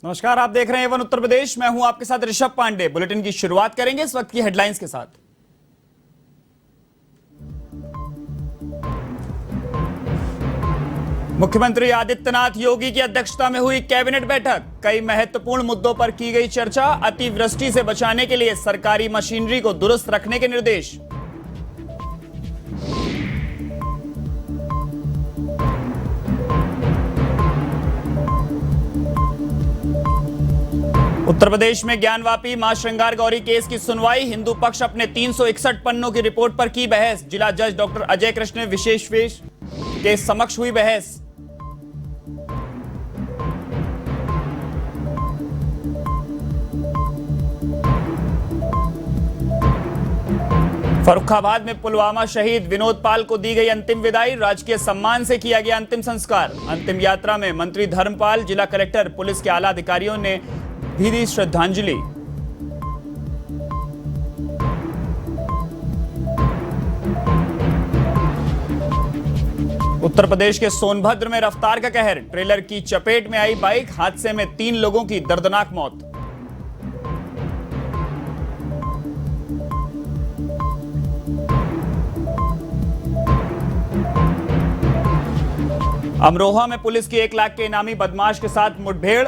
नमस्कार, आप देख रहे हैं एवन उत्तर प्रदेश। मैं हूं आपके साथ ऋषभ पांडे। बुलेटिन की शुरुआत करेंगे इस वक्त की हेडलाइंस के साथ। मुख्यमंत्री आदित्यनाथ योगी की अध्यक्षता में हुई कैबिनेट बैठक। कई महत्वपूर्ण मुद्दों पर की गई चर्चा। अतिवृष्टि से बचाने के लिए सरकारी मशीनरी को दुरुस्त रखने के निर्देश। उत्तर प्रदेश में ज्ञानवापी मां श्रृंगार गौरी केस की सुनवाई। हिंदू पक्ष अपने 361 पन्नों की रिपोर्ट पर की बहस। जिला जज डॉक्टर अजय कृष्ण विशेष के समक्ष हुई बहस। फर्रुखाबाद में पुलवामा शहीद विनोद पाल को दी गई अंतिम विदाई। राजकीय सम्मान से किया गया अंतिम संस्कार। अंतिम यात्रा में मंत्री धर्मपाल, जिला कलेक्टर, पुलिस के आला अधिकारियों ने भी दी श्रद्धांजलि। उत्तर प्रदेश के सोनभद्र में रफ्तार का कहर। ट्रेलर की चपेट में आई बाइक। हादसे में 3 लोगों की दर्दनाक मौत। अमरोहा में पुलिस की 1 लाख के इनामी बदमाश के साथ मुठभेड़।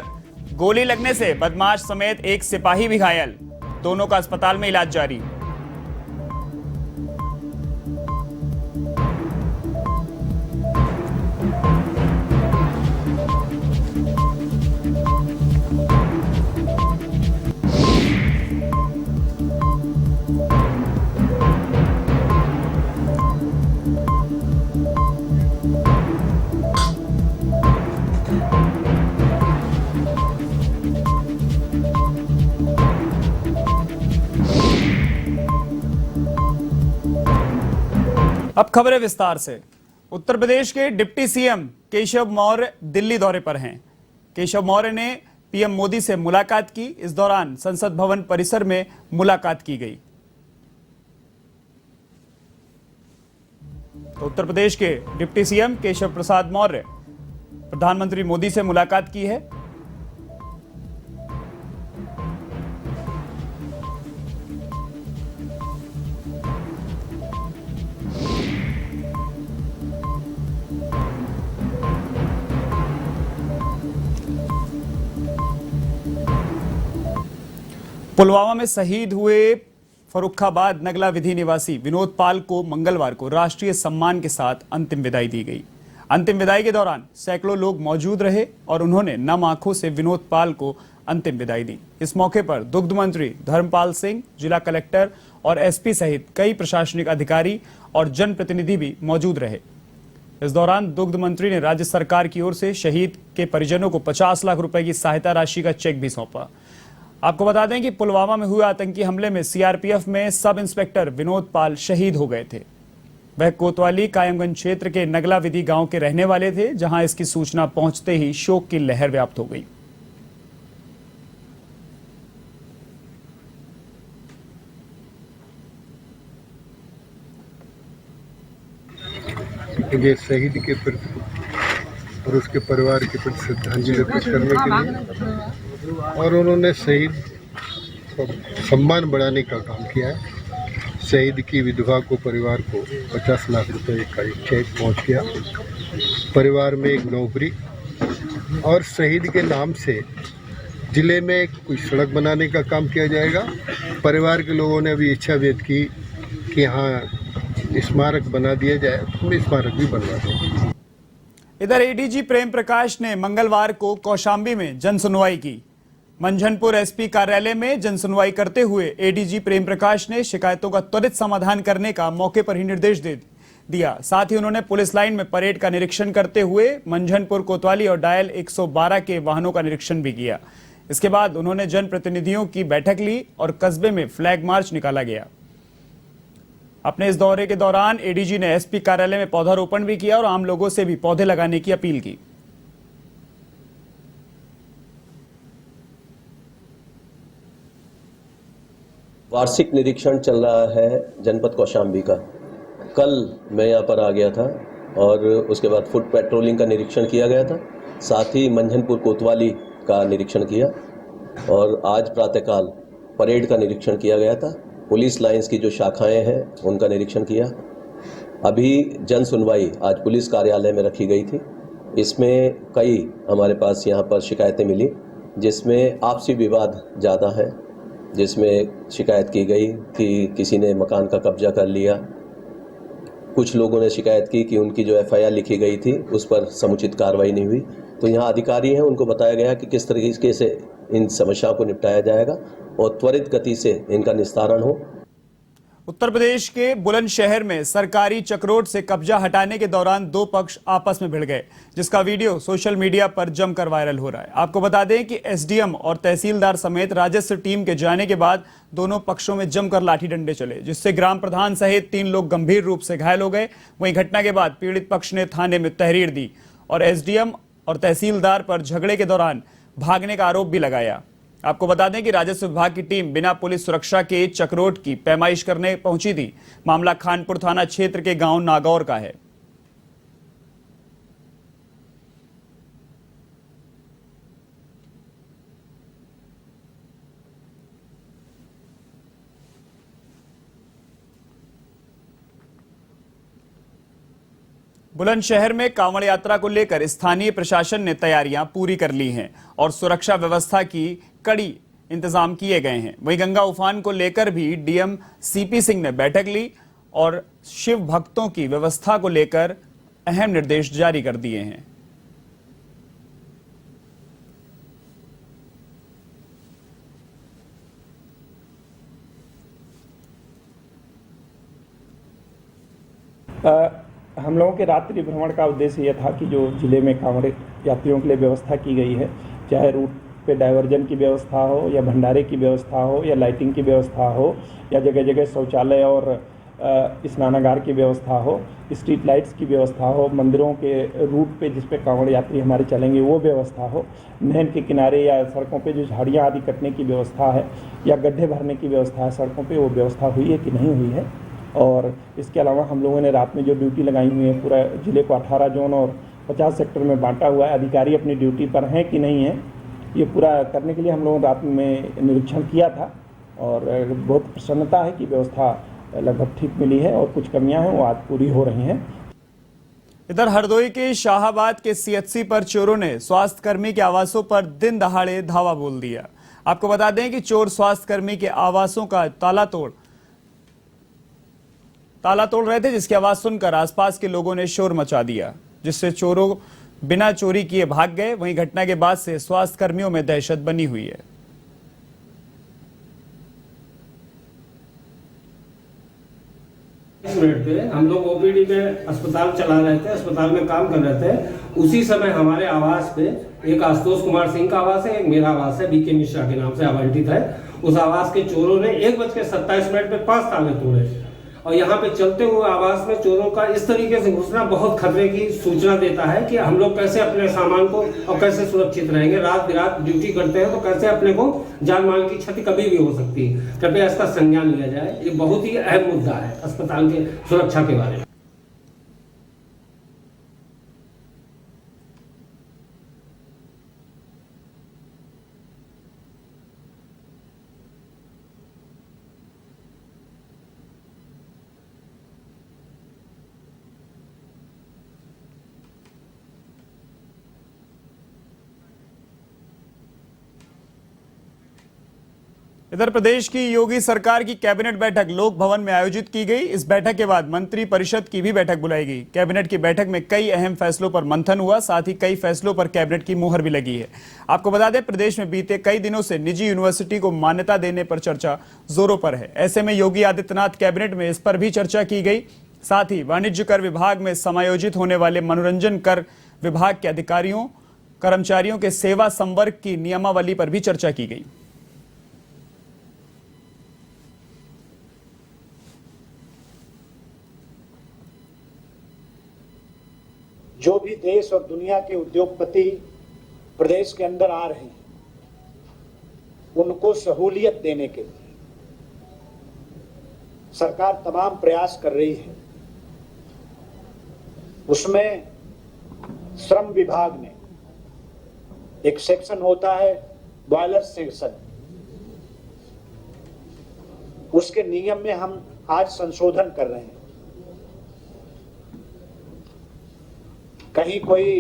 गोली लगने से बदमाश समेत 1 सिपाही भी घायल। दोनों का अस्पताल में इलाज जारी। अब खबरें विस्तार से। उत्तर प्रदेश के डिप्टी सीएम केशव मौर्य दिल्ली दौरे पर हैं। केशव मौर्य ने पीएम मोदी से मुलाकात की। इस दौरान संसद भवन परिसर में मुलाकात की गई। तो उत्तर प्रदेश के डिप्टी सीएम केशव प्रसाद मौर्य प्रधानमंत्री मोदी से मुलाकात की है। पुलवामा में शहीद हुए फर्रुखाबाद नगला विधि निवासी विनोद पाल को मंगलवार को राष्ट्रीय सम्मान के साथ अंतिम विदाई दी गई। अंतिम विदाई के दौरान सैकड़ों लोग मौजूद रहे और उन्होंने नम आंखों से विनोद पाल को अंतिम विदाई दी। इस मौके पर दुग्ध मंत्री धर्मपाल सिंह, जिला कलेक्टर और एसपी सहित कई प्रशासनिक अधिकारी और जनप्रतिनिधि भी मौजूद रहे। इस दौरान दुग्ध मंत्री ने राज्य सरकार की ओर से शहीद के परिजनों को 50 लाख रुपए की सहायता राशि का चेक भी सौंपा। आपको बता दें कि पुलवामा में हुए आतंकी हमले में सीआरपीएफ में सब इंस्पेक्टर विनोद पाल शहीद हो गए थे। वह कोतवाली कायमगंज क्षेत्र के नगला विधि गांव के रहने वाले थे, जहां इसकी सूचना पहुंचते ही शोक की लहर व्याप्त हो गई। ये शहीद के प्रति और उसके परिवार के प्रति श्रद्धांजलि अर्पित करने के लिए और उन्होंने शहीद को सम्मान बढ़ाने का काम किया है। शहीद की विधवा को, परिवार को 50 लाख रुपए का एक चेक पहुंच गया। परिवार में एक नौकरी और शहीद के नाम से जिले में कोई सड़क बनाने का काम किया जाएगा। परिवार के लोगों ने अभी इच्छा व्यक्त की कि यहाँ स्मारक बना दिया जाए, तो हम स्मारक भी बनवा देंगे। इधर एडीजी प्रेम प्रकाश ने मंगलवार को कौशाम्बी में जनसुनवाई की। मंझनपुर एसपी कार्यालय में जनसुनवाई करते हुए एडीजी प्रेम प्रकाश ने शिकायतों का त्वरित समाधान करने का मौके पर ही निर्देश दे दिया। साथ ही उन्होंने पुलिस लाइन में परेड का निरीक्षण करते हुए मंझनपुर, कोतवाली और डायल 112 के वाहनों का निरीक्षण भी किया। इसके बाद उन्होंने जनप्रतिनिधियों की बैठक ली और कस्बे में फ्लैग मार्च निकाला गया। अपने इस दौरे के दौरान एडीजी ने एसपी कार्यालय में पौधारोपण भी किया और आम लोगों से भी पौधे लगाने की अपील की। वार्षिक निरीक्षण चल रहा है जनपद कौशाम्बी का। कल मैं यहाँ पर आ गया था और उसके बाद फुट पेट्रोलिंग का निरीक्षण किया गया था। साथ ही मंझनपुर कोतवाली का निरीक्षण किया और आज प्रातःकाल परेड का निरीक्षण किया गया था। पुलिस लाइंस की जो शाखाएं हैं उनका निरीक्षण किया। अभी जन सुनवाई आज पुलिस कार्यालय में रखी गई थी। इसमें कई हमारे पास यहाँ पर शिकायतें मिली जिसमें आपसी विवाद ज़्यादा है, जिसमें शिकायत की गई कि किसी ने मकान का कब्जा कर लिया। कुछ लोगों ने शिकायत की कि उनकी जो एफआईआर लिखी गई थी उस पर समुचित कार्रवाई नहीं हुई। तो यहाँ अधिकारी हैं, उनको बताया गया कि किस तरीके से इन समस्याओं को निपटाया जाएगा और त्वरित गति से इनका निस्तारण हो। उत्तर प्रदेश के बुलंदशहर में सरकारी चक्रोट से कब्जा हटाने के दौरान दो पक्ष आपस में भिड़ गए, जिसका वीडियो सोशल मीडिया पर जमकर वायरल हो रहा है। आपको बता दें कि एसडीएम और तहसीलदार समेत राजस्व टीम के जाने के बाद दोनों पक्षों में जमकर लाठी डंडे चले, जिससे ग्राम प्रधान सहित 3 लोग गंभीर रूप से घायल हो गए। वहीं घटना के बाद पीड़ित पक्ष ने थाने में तहरीर दी और एसडीएम और तहसीलदार पर झगड़े के दौरान भागने का आरोप भी लगाया। आपको बता दें कि राजस्व विभाग की टीम बिना पुलिस सुरक्षा के चक्रोट की पैमाइश करने पहुंची थी। मामला खानपुर थाना क्षेत्र के गांव नागौर का है। बुलंदशहर में कांवड़ यात्रा को लेकर स्थानीय प्रशासन ने तैयारियां पूरी कर ली हैं और सुरक्षा व्यवस्था की कड़ी इंतजाम किए गए हैं। वहीं गंगा उफान को लेकर भी डीएम सीपी सिंह ने बैठक ली और शिव भक्तों की व्यवस्था को लेकर अहम निर्देश जारी कर दिए हैं। हम लोगों के रात्रि भ्रमण का उद्देश्य यह था कि जो जिले में कांवड़ यात्रियों के लिए व्यवस्था की गई है, चाहे रूट पे डाइवर्जन की व्यवस्था हो या भंडारे की व्यवस्था हो या लाइटिंग की व्यवस्था हो या जगह जगह शौचालय और स्नानागार की व्यवस्था हो, स्ट्रीट लाइट्स की व्यवस्था हो, मंदिरों के रूट पे जिस पे कांवड़ यात्री हमारे चलेंगे वो व्यवस्था हो, नहर के किनारे या सड़कों पे जो झाड़ियाँ आदि कटने की व्यवस्था है या गड्ढे भरने की व्यवस्था है सड़कों पे, वो व्यवस्था हुई है कि नहीं हुई है। और इसके अलावा हम लोगों ने रात में जो ड्यूटी लगाई हुई है, पूरा जिले को 18 जोन और 50 सेक्टर में बांटा हुआ है। अधिकारी अपनी ड्यूटी पर हैं कि नहीं है, ये पूरा करने के लिए हम लोगों ने रात में निरीक्षण किया था और बहुत प्रसन्नता है कि व्यवस्था लगभग ठीक मिली है और कुछ कमियां हैं वो आज पूरी हो रही हैं। इधर हरदोई के शाहाबाद के सीएचसी पर चोरों ने स्वास्थ्यकर्मी के आवासों पर दिन दहाड़े धावा बोल दिया। आपको बता दें कि चोर स्वास्थ्यकर्मी के आवासों का ताला तोड़ रहे थे, जिसकी आवाज सुनकर आसपास के लोगों ने शोर मचा दिया, जिससे चोरों बिना चोरी किए भाग गए। वहीं घटना के बाद से स्वास्थ्य कर्मियों में दहशत बनी हुई है। इस मिनट पे हम लोग ओपीडी में अस्पताल चला रहे थे, अस्पताल में काम कर रहे थे। उसी समय हमारे आवास पे एक आशुतोष कुमार सिंह का आवास है, एक मेरा आवास है, बीके मिश्रा के नाम से आवंटित है। उस आवास के चोरों ने 1:27 पे 5 ताले तोड़े और यहाँ पे चलते हुए आवास में चोरों का इस तरीके से घुसना बहुत खतरे की सूचना देता है कि हम लोग कैसे अपने सामान को और कैसे सुरक्षित रहेंगे। रात बिरात ड्यूटी करते हैं तो कैसे अपने को जान माल की क्षति कभी भी हो सकती है। कृपया इसका संज्ञान लिया जाए, ये बहुत ही अहम मुद्दा है अस्पताल के सुरक्षा के बारे में। इधर प्रदेश की योगी सरकार की कैबिनेट बैठक लोक भवन में आयोजित की गई। इस बैठक के बाद मंत्री परिषद की भी बैठक बुलाई गई। कैबिनेट की बैठक में कई अहम फैसलों पर मंथन हुआ, साथ ही कई फैसलों पर कैबिनेट की मुहर भी लगी है। आपको बता दें, प्रदेश में बीते कई दिनों से निजी यूनिवर्सिटी को मान्यता देने पर चर्चा जोरों पर है। ऐसे में योगी आदित्यनाथ कैबिनेट में इस पर भी चर्चा की गई। साथ ही वाणिज्य कर विभाग में समायोजित होने वाले मनोरंजन कर विभाग के अधिकारियों कर्मचारियों के सेवा संवर्ग की नियमावली पर भी चर्चा की गई। जो भी देश और दुनिया के उद्योगपति प्रदेश के अंदर आ रहे हैं, उनको सहूलियत देने के लिए सरकार तमाम प्रयास कर रही है। उसमें श्रम विभाग ने एक सेक्शन होता है बॉयलर सेक्शन, उसके नियम में हम आज संशोधन कर रहे हैं। कहीं कोई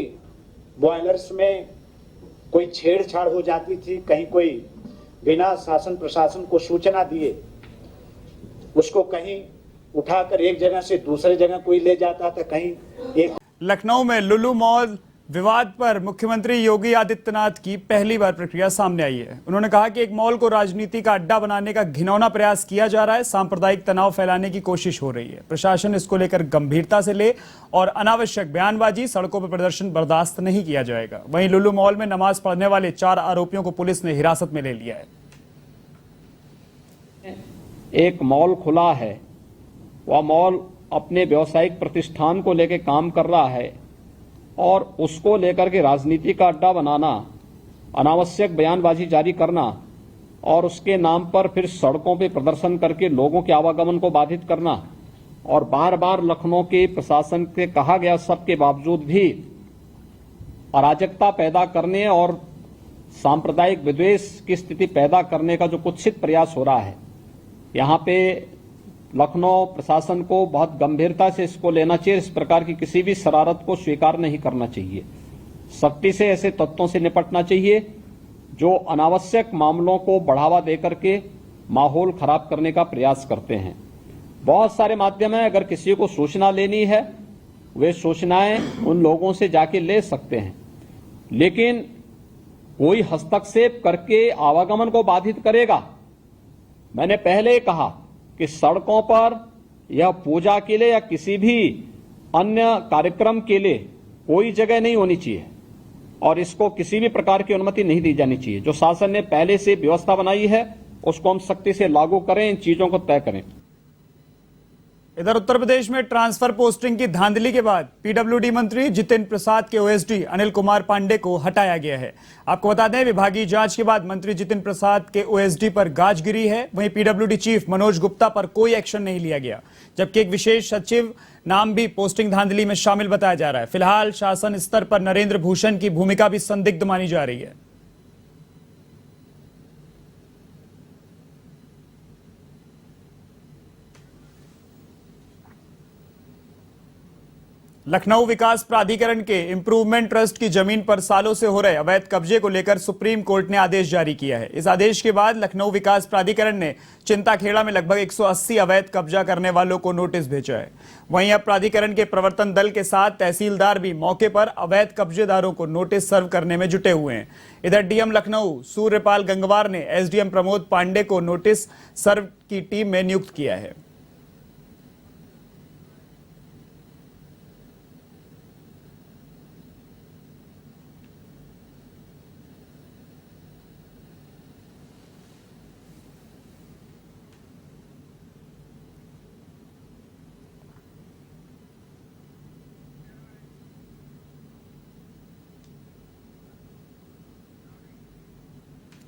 बॉयलर्स में कोई छेड़छाड़ हो जाती थी, कहीं कोई बिना शासन प्रशासन को सूचना दिए उसको कहीं उठाकर एक जगह से दूसरे जगह कोई ले जाता था, कहीं एक। लखनऊ में लुलु मॉल विवाद पर मुख्यमंत्री योगी आदित्यनाथ की पहली बार प्रतिक्रिया सामने आई है। उन्होंने कहा कि एक मॉल को राजनीति का अड्डा बनाने का घिनौना प्रयास किया जा रहा है, सांप्रदायिक तनाव फैलाने की कोशिश हो रही है। प्रशासन इसको लेकर गंभीरता से ले और अनावश्यक बयानबाजी, सड़कों पर प्रदर्शन बर्दाश्त नहीं किया जाएगा। वहीं लुलु मॉल में नमाज पढ़ने वाले 4 आरोपियों को पुलिस ने हिरासत में ले लिया है। एक मॉल खुला है, वह मॉल अपने व्यवसायिक प्रतिष्ठान को लेकर काम कर रहा है और उसको लेकर के राजनीति का अड्डा बनाना, अनावश्यक बयानबाजी जारी करना और उसके नाम पर फिर सड़कों पे प्रदर्शन करके लोगों के आवागमन को बाधित करना और बार बार लखनऊ के प्रशासन से कहा गया सबके बावजूद भी अराजकता पैदा करने और सांप्रदायिक विद्वेष की स्थिति पैदा करने का जो कुत्सित प्रयास हो रहा है, यहाँ पे लखनऊ प्रशासन को बहुत गंभीरता से इसको लेना चाहिए। इस प्रकार की किसी भी शरारत को स्वीकार नहीं करना चाहिए। सख्ती से ऐसे तत्वों से निपटना चाहिए जो अनावश्यक मामलों को बढ़ावा देकर के माहौल खराब करने का प्रयास करते हैं। बहुत सारे माध्यम हैं, अगर किसी को सूचना लेनी है वे सूचनाएं उन लोगों से जाके ले सकते हैं, लेकिन कोई हस्तक्षेप करके आवागमन को बाधित करेगा। मैंने पहले कहा कि सड़कों पर या पूजा के लिए या किसी भी अन्य कार्यक्रम के लिए कोई जगह नहीं होनी चाहिए और इसको किसी भी प्रकार की अनुमति नहीं दी जानी चाहिए। जो शासन ने पहले से व्यवस्था बनाई है उसको हम सख्ती से लागू करें, इन चीजों को तय करें। इधर उत्तर प्रदेश में ट्रांसफर पोस्टिंग की धांधली के बाद पीडब्ल्यूडी मंत्री जितिन प्रसाद के ओएसडी अनिल कुमार पांडे को हटाया गया है। आपको बता दें, विभागीय जांच के बाद मंत्री जितिन प्रसाद के ओएसडी पर गाज गिरी है। वहीं पीडब्ल्यूडी चीफ मनोज गुप्ता पर कोई एक्शन नहीं लिया गया, जबकि एक विशेष सचिव नाम भी पोस्टिंग धांधली में शामिल बताया जा रहा है। फिलहाल शासन स्तर पर नरेंद्र भूषण की भूमिका भी संदिग्ध मानी जा रही है। लखनऊ विकास प्राधिकरण के इंप्रूवमेंट ट्रस्ट की जमीन पर सालों से हो रहे अवैध कब्जे को लेकर सुप्रीम कोर्ट ने आदेश जारी किया है। इस आदेश के बाद लखनऊ विकास प्राधिकरण ने चिंताखेड़ा में लगभग 180 अवैध कब्जा करने वालों को नोटिस भेजा है। वहीं अब प्राधिकरण के प्रवर्तन दल के साथ तहसीलदार भी मौके पर अवैध कब्जेदारों को नोटिस सर्व करने में जुटे हुए हैं। इधर डीएम लखनऊ सूर्यपाल गंगवार ने एसडीएम प्रमोद पांडे को नोटिस सर्व की टीम में नियुक्त किया है।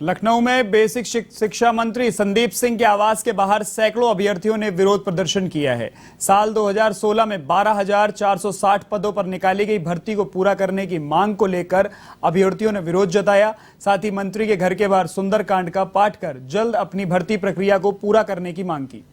लखनऊ में बेसिक शिक्षा मंत्री संदीप सिंह के आवास के बाहर सैकड़ों अभ्यर्थियों ने विरोध प्रदर्शन किया है। साल 2016 में 12,460 पदों पर निकाली गई भर्ती को पूरा करने की मांग को लेकर अभ्यर्थियों ने विरोध जताया। साथ ही मंत्री के घर के बाहर सुंदरकांड का पाठ कर जल्द अपनी भर्ती प्रक्रिया को पूरा करने की मांग की।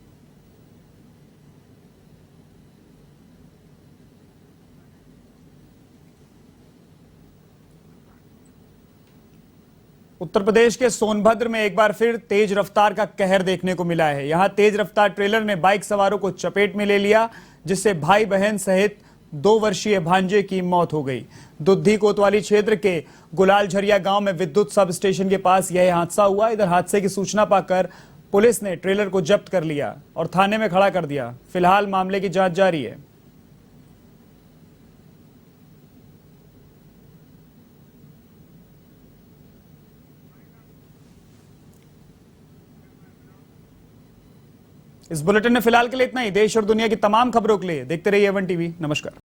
उत्तर प्रदेश के सोनभद्र में एक बार फिर तेज रफ्तार का कहर देखने को मिला है। यहां तेज रफ्तार ट्रेलर ने बाइक सवारों को चपेट में ले लिया, जिससे भाई बहन सहित 2 वर्षीय भांजे की मौत हो गई। दुद्धी कोतवाली क्षेत्र के गुलाल झरिया गांव में विद्युत सब स्टेशन के पास यह हादसा हुआ। इधर हादसे की सूचना पाकर पुलिस ने ट्रेलर को जब्त कर लिया और थाने में खड़ा कर दिया। फिलहाल मामले की जांच जारी है। इस बुलेटिन में फिलहाल के लिए इतना ही। देश और दुनिया की तमाम खबरों के लिए देखते रहिए A1 टीवी। नमस्कार।